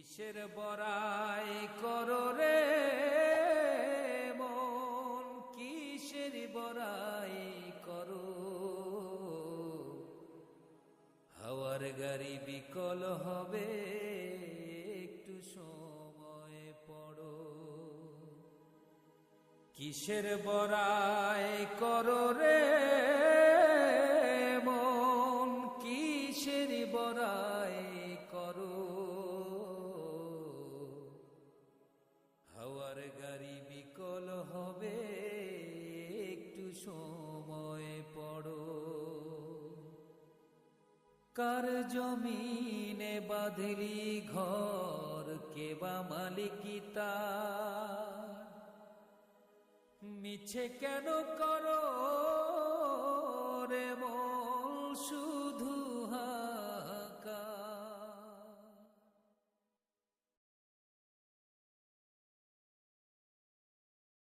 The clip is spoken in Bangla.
কিসের বড়াই করো রে মন, কিসের বড়াই করো। হাওয়ার গাড়ি বিকল হবে, একটু সময় পড়ো। কিসের বড়াই করো রে মন, কিসের বড়াই করো। হাওয়ার গাড়ি বিকল হবে, একটু সময় পড়ো। কার জমিনে বাঁধলি ঘর, কেবা মালিকিতা, মিছে কেন করো রে মন শুধু